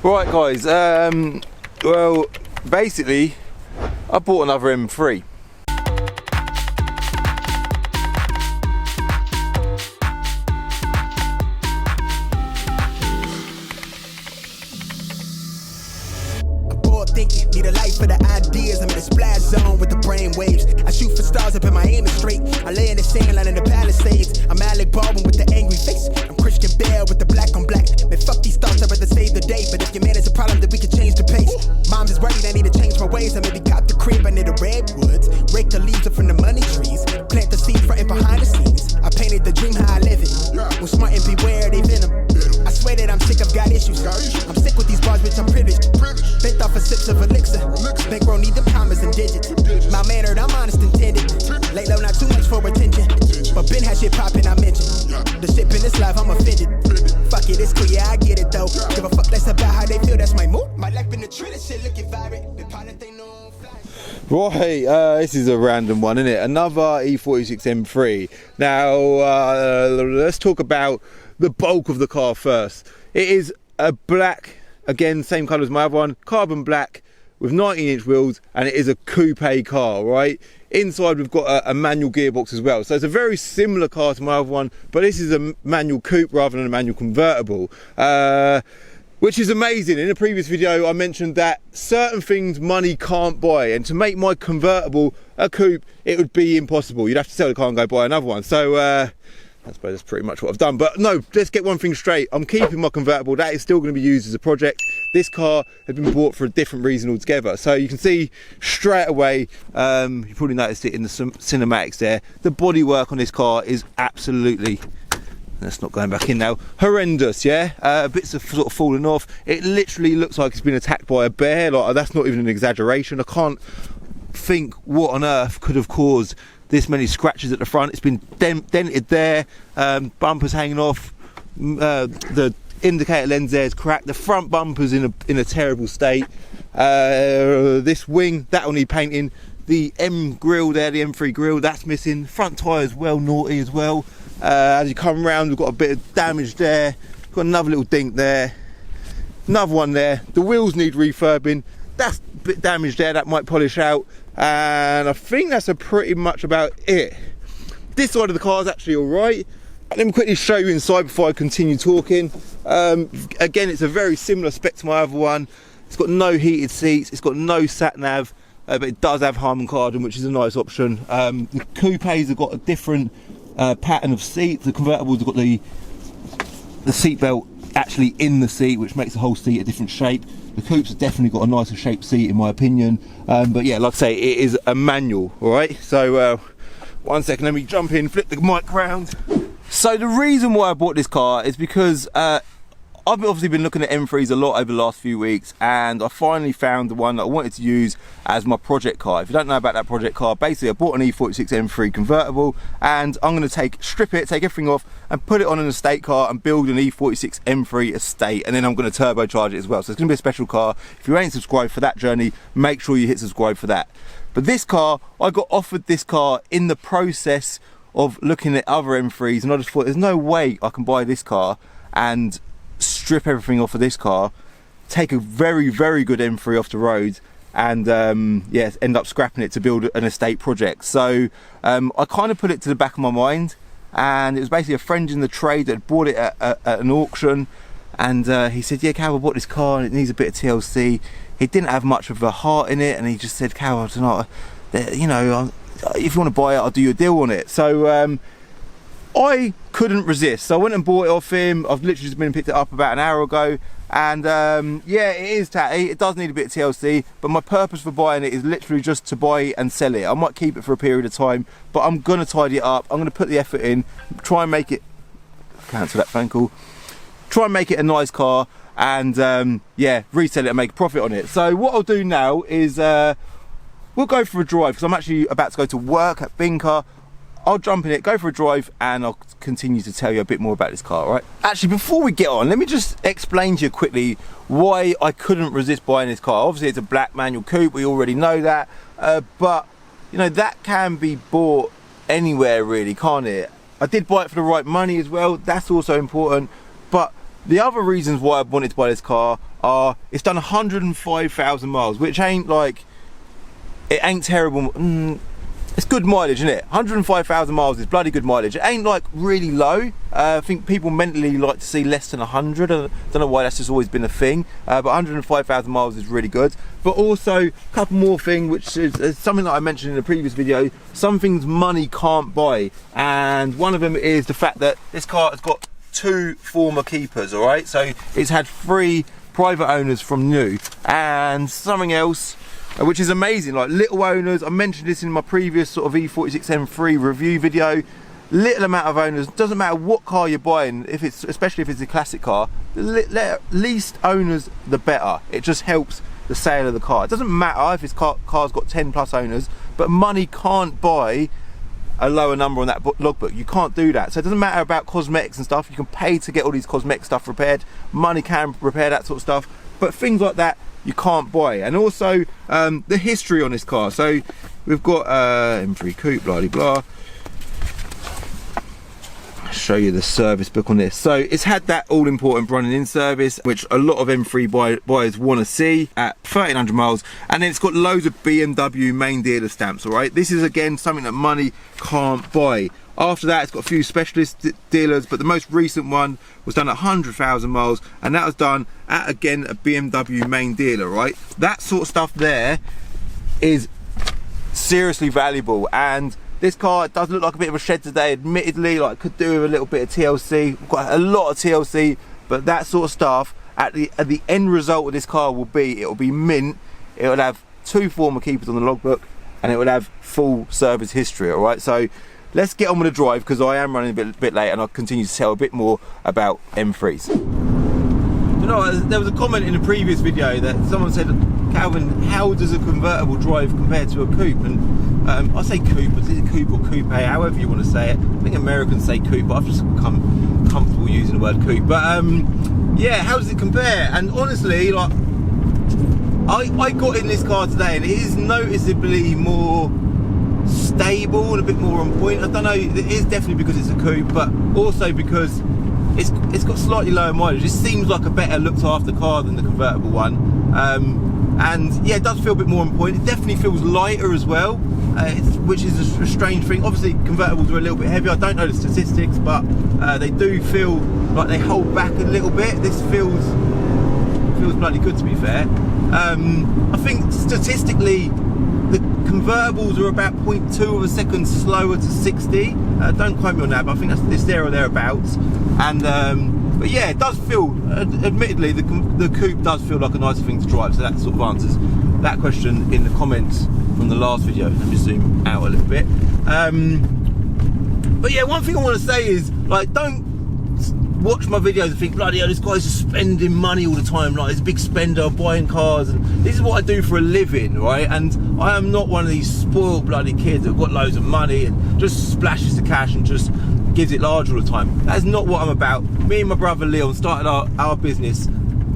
Right guys, well basically I bought another M3. Thinking, need a light for the ideas. I'm in a splash zone with the brain waves. I shoot for stars up and my aim is straight. I lay in the sand line in the Palisades. I'm Alec Baldwin with the angry face. I'm Christian Bale with the black on black. Man, fuck these thoughts, I'd rather save the day. But if your man is a problem, then we can change the pace. Mom's is worried, I need to change my ways. I maybe got the crib, I need the redwoods. Rake the leaves up from the money trees. Plant the seed front and behind the scenes. I painted the dream how I live it. Was smart and beware they venom. I swear that I'm sick, I've got issues. I'm sick with these bars, bitch, I'm privileged. Bent off a sips of elixir. Bankroll need them commas and digits. My mannered, I'm honest intended. Lay low, not too much for attention. But Ben has shit poppin', I mentioned. The shit in this life, I'm offended. Fuck it, it's cool, yeah, I get it though. Give a fuck less about how they feel, that's my mood. My life been the trend, this shit looking vibrant. The pilot they know Right, this is a random one, isn't it? Another E46 M3. Now, let's talk about the bulk of the car first. It is a black, again, same colour as my other one, carbon black with 19-inch wheels, and it is a coupe car, right? Inside we've got a manual gearbox as well. So it's a very similar car to my other one, but this is a manual coupe rather than a manual convertible. Which is amazing. In a previous video I mentioned that certain things money can't buy, and to make my convertible a coupe it would be impossible. You'd have to sell the car and go buy another one. So I suppose that's pretty much what I've done. But no, let's get one thing straight. I'm keeping my convertible. That is still going to be used as a project. This car had been bought for a different reason altogether. So you can see straight away, you probably noticed it in the cinematics there, the bodywork on this car is absolutely, that's not going back in now, horrendous, yeah? Bits of sort of falling off. It literally looks like it's been attacked by a bear. Like, that's not even an exaggeration. I can't think what on earth could have caused this many scratches at the front. It's been dented there, bumpers hanging off, the indicator lens there is cracked, the front bumper's in a terrible state. This wing, that'll need painting. The M grille there, the M3 grille, that's missing. Front tyre's well naughty as well. As you come around, we've got a bit of damage there. Got another little dink there. Another one there. The wheels need refurbing. That's a bit damaged there, that might polish out. And I think that's pretty much about it. This side of the car is actually all right. Let me quickly show you inside before I continue talking. Again, it's a very similar spec to my other one. It's got no heated seats, it's got no sat nav, but it does have Harman Kardon, which is a nice option. The coupes have got a different pattern of seats. The convertibles have got the seat belt actually in the seat, which makes the whole seat a different shape. The coupes have definitely got a nicer shaped seat in my opinion. But yeah, like I say, it is a manual, all right? So 1 second, let me jump in, flip the mic round. So the reason why I bought this car is because I've obviously been looking at M3s a lot over the last few weeks, and I finally found the one that I wanted to use as my project car. If you don't know about that project car, basically I bought an E46 M3 convertible, and I'm going to strip it, take everything off and put it on an estate car and build an E46 M3 estate, and then I'm going to turbocharge it as well. So it's going to be a special car. If you ain't subscribed for that journey, make sure you hit subscribe for that. But this car, I got offered this car in the process of looking at other M3s, and I just thought there's no way I can buy this car and strip everything off of this car, take a very good M3 off the road, and yeah, end up scrapping it to build an estate project. So I kind of put it to the back of my mind, and it was basically a friend in the trade that had bought it at an auction, and he said, yeah, Cal, I bought this car and it needs a bit of TLC. It didn't have much of a heart in it, and he just said, Cal, I don't know, you know, if you want to buy it, I'll do you a deal on it. So I couldn't resist, so I went and bought it off him. I've literally just been and picked it up about an hour ago, and yeah, it is tatty, it does need a bit of TLC, but my purpose for buying it is literally just to buy it and sell it. I might keep it for a period of time, but I'm gonna tidy it up, I'm gonna put the effort in, try and make it, cancel that phone call, try and make it a nice car, and yeah, resell it and make a profit on it. So what I'll do now is we'll go for a drive, because I'm actually about to go to work at Binker. I'll jump in it, go for a drive, and I'll continue to tell you a bit more about this car, right? Actually, before we get on, let me just explain to you quickly why I couldn't resist buying this car. Obviously, it's a black manual coupe, we already know that, but, you know, that can be bought anywhere, really, can't it? I did buy it for the right money as well, that's also important, but the other reasons why I wanted to buy this car are it's done 105,000 miles, which ain't like, it ain't terrible. It's good mileage, isn't it? 105,000 miles is bloody good mileage. It ain't like really low. I think people mentally like to see less than 100. I don't know why that's just always been a thing. But 105,000 miles is really good. But also a couple more things, which is something that I mentioned in a previous video. Some things money can't buy, and one of them is the fact that this car has got 2 former keepers. All right, so it's had 3 private owners from new, and something else, which is amazing, like little owners. I mentioned this in my previous sort of E46 M3 review video. Little amount of owners, doesn't matter what car you're buying, if it's, especially if it's a classic car, the least owners the better. It just helps the sale of the car. It doesn't matter if it's car's got 10 plus owners, but money can't buy a lower number on that logbook. You can't do that. So it doesn't matter about cosmetics and stuff. You can pay to get all these cosmetic stuff repaired. Money can repair that sort of stuff, but things like that you can't buy. And also the history on this car. So we've got M3 Coupe, blah blah blah. I'll show you the service book on this. So it's had that all important running in service, which a lot of M3 buyers want to see at 1,300 miles. And then it's got loads of BMW main dealer stamps. All right, this is again something that money can't buy. After that, it's got a few specialist dealers, but the most recent one was done at 100,000 miles, and that was done at, again, a BMW main dealer, right? That sort of stuff there is seriously valuable, and this car does look like a bit of a shed today, admittedly, like could do with a little bit of TLC. We've got a lot of TLC, but that sort of stuff, at the end result of this car will be, it will be mint, it will have 2 former keepers on the logbook, and it will have full service history, all right? So let's get on with the drive, because I am running a bit late and I'll continue to tell a bit more about M3s. You know, there was a comment in a previous video that someone said, Calvin, how does a convertible drive compared to a coupe? And I say coupe, but is it coupe or coupe, however you want to say it. I think Americans say coupe, but I've just become comfortable using the word coupe. But yeah, how does it compare? And honestly, like, I got in this car today and it is noticeably more stable and a bit more on point. I don't know, it is definitely because it's a coupe, but also because it's got slightly lower mileage. It seems like a better looked after car than the convertible one. And yeah, it does feel a bit more on point. It definitely feels lighter as well, which is a strange thing. Obviously convertibles are a little bit heavier. I don't know the statistics, but they do feel like they hold back a little bit. This feels bloody good, to be fair. I think statistically the convertibles are about 0.2 of a second slower to 60. Don't quote me on that, but I think it's there or thereabouts. And but yeah, it does feel, admittedly, the coupe does feel like a nicer thing to drive. So that sort of answers that question in the comments from the last video. Let me zoom out a little bit. But yeah, one thing I want to say is, like, don't watch my videos and think, bloody hell, this guy's just spending money all the time, like he's a big spender, buying cars, and this is what I do for a living, right? And I am not one of these spoiled bloody kids that have got loads of money and just splashes the cash and just gives it large all the time. That's not what I'm about. Me and my brother Leon started our business a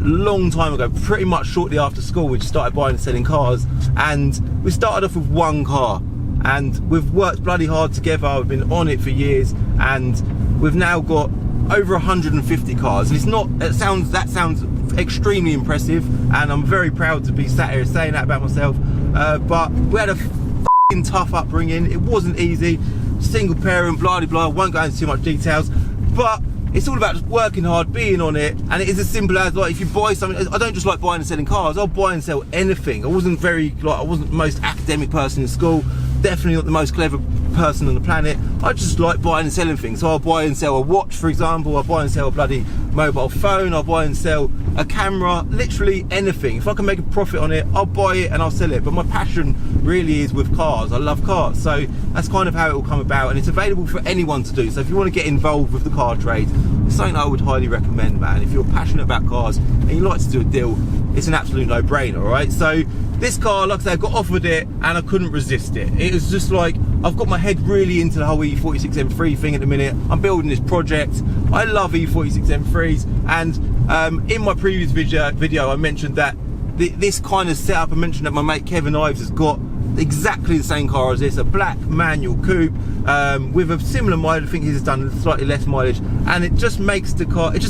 long time ago, pretty much shortly after school. We just started buying and selling cars, and we started off with 1 car, and we've worked bloody hard together. We've been on it for years, and we've now got over 150 cars. And it's not, that sounds extremely impressive, and I'm very proud to be sat here saying that about myself. But we had a f***ing tough upbringing. It wasn't easy. Single parent, blah blah blah. I won't go into too much details, but it's all about just working hard, being on it. And it is as simple as, like, if you buy something, I don't just like buying and selling cars, I'll buy and sell anything. I wasn't the most academic person in school, definitely not the most clever person on the planet. I just like buying and selling things. So I'll buy and sell a watch, for example. I'll buy and sell a bloody mobile phone. I'll buy and sell a camera, literally anything. If I can make a profit on it, I'll buy it and I'll sell it. But my passion really is with cars. I love cars, so that's kind of how it will come about, and it's available for anyone to do. So if you want to get involved with the car trade, it's something I would highly recommend, man. If you're passionate about cars and you like to do a deal, it's an absolute no-brainer. All right, so this car, like I said, I got offered it and I couldn't resist it. It was just like, I've got my head really into the whole E46 M3 thing at the minute. I'm building this project. I love E46 M3s, and in my previous video I mentioned that this kind of setup, I mentioned that my mate Kevin Ives has got exactly the same car as this, a black manual coupe with a similar mileage. I think he's done slightly less mileage, and it just makes the car, it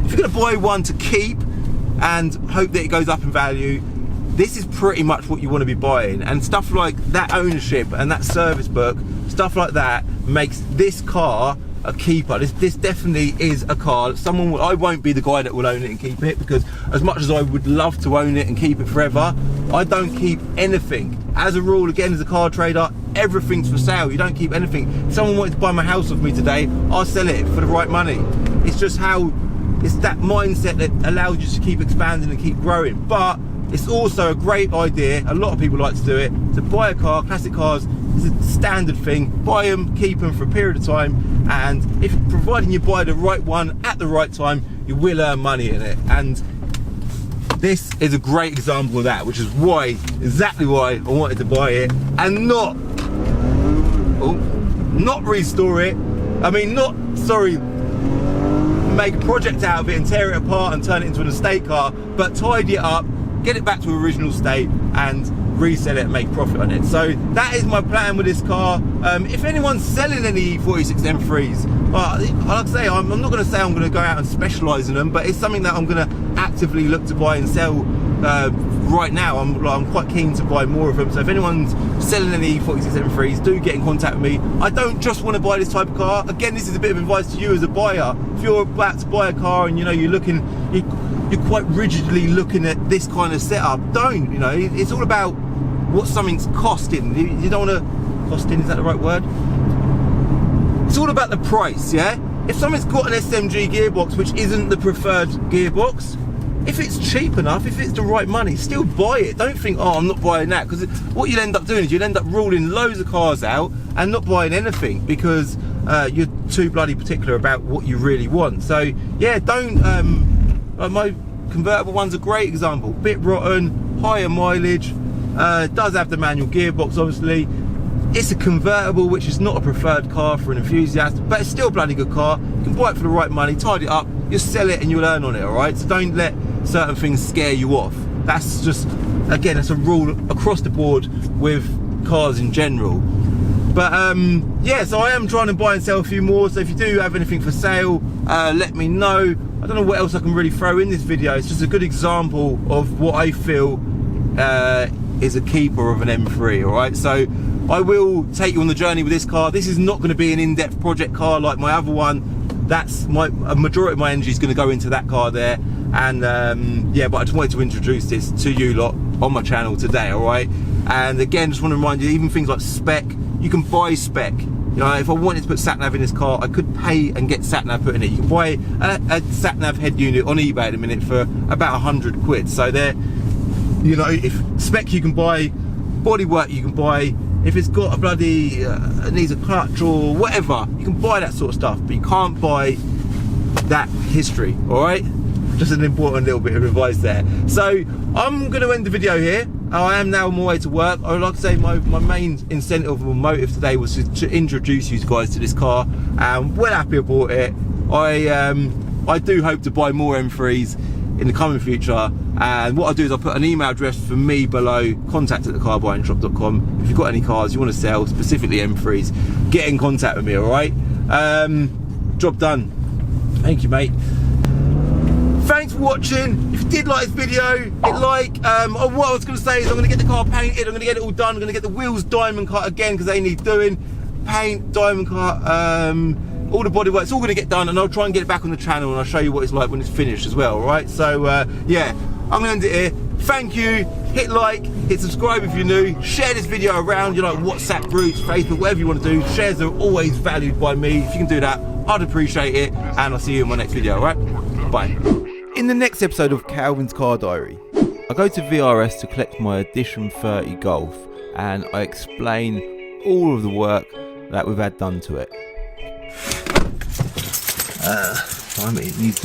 if you're going to buy one to keep and hope that it goes up in value, this is pretty much what you want to be buying. And stuff like that ownership and that service book, stuff like that makes this car a keeper. This definitely is a car. I won't be the guy that will own it and keep it, because as much as I would love to own it and keep it forever, I don't keep anything. As a rule, again, as a car trader, everything's for sale. You don't keep anything. If someone wanted to buy my house off me today, I'll sell it for the right money. It's just how, it's that mindset that allows you to keep expanding and keep growing. But it's also a great idea, a lot of people like to do it, to buy a car. Classic cars is a standard thing. Buy them, keep them for a period of time, and if providing you buy the right one at the right time, you will earn money in it. And this is a great example of that, which is exactly why I wanted to buy it and not restore it. I mean, make a project out of it and tear it apart and turn it into an estate car, but tidy it up, get it back to original state and resell it and make profit on it. So that is my plan with this car. If anyone's selling any E46 M3s, like I say, I'm not going to say I'm going to go out and specialise in them, but it's something that I'm going to actively look to buy and sell right now. I'm quite keen to buy more of them. So if anyone's selling any E46 M3s, do get in contact with me. I don't just want to buy this type of car. Again, this is a bit of advice to you as a buyer. If you're about to buy a car and you're quite rigidly looking at this kind of setup, don't. It's all about what something's costing. You don't want to costing, is that the right word? It's all about the price, yeah? If something's got an SMG gearbox which isn't the preferred gearbox, if it's cheap enough, if it's the right money, still buy it. Don't think, oh, I'm not buying that, because what you'll end up doing is you'll end up ruling loads of cars out and not buying anything because you're too bloody particular about what you really want. So yeah, don't, like my convertible one's a great example. Bit rotten, higher mileage, does have the manual gearbox obviously. It's a convertible, which is not a preferred car for an enthusiast, but it's still a bloody good car. You can buy it for the right money, tidy it up, you'll sell it and you'll earn on it, alright? So don't let certain things scare you off. That's just, again, it's a rule across the board with cars in general. But yeah, so I am trying to buy and sell a few more, so if you do have anything for sale, let me know. I don't know what else I can really throw in this video. It's just a good example of what I feel is a keeper of an M3, alright? So I will take you on the journey with this car. This is not going to be an in-depth project car like my other one. That's a majority of my energy is going to go into that car there. And yeah, but I just wanted to introduce this to you lot on my channel today, alright? And again, just want to remind you, even things like spec, you can buy spec. If I wanted to put sat-nav in this car, I could pay and get sat-nav put in it. You can buy a sat-nav head unit on eBay at the minute for about 100 quid. So there, if spec you can buy, bodywork you can buy. If it's got a bloody needs a clutch or whatever, you can buy that sort of stuff, but you can't buy that history, all right? Just an important little bit of advice there. So I'm going to end the video here. I am now on my way to work. I would like to say my main incentive or motive today was to introduce you guys to this car. I'm well happy I bought it. I do hope to buy more M3s in the coming future, and what I'll do is I'll put an email address for me below, contact@thecarbuyingshop.com. If you've got any cars you want to sell, specifically M3s, get in contact with me, alright? Job done. Thank you, mate. Thanks for watching. If you did like this video, hit like. What I was going to say is I'm going to get the car painted, I'm going to get it all done, I'm going to get the wheels diamond cut again because they need doing. Paint, diamond cut, all the bodywork, it's all going to get done, and I'll try and get it back on the channel and I'll show you what it's like when it's finished as well, alright? So yeah, I'm going to end it here. Thank you, hit like, hit subscribe if you're new, share this video around, WhatsApp groups, Facebook, whatever you want to do. Shares are always valued by me. If you can do that, I'd appreciate it, and I'll see you in my next video, alright? Bye. In the next episode of Calvin's Car Diary, I go to VRS to collect my Edition 30 Golf, and I explain all of the work that we've had done to it. It needs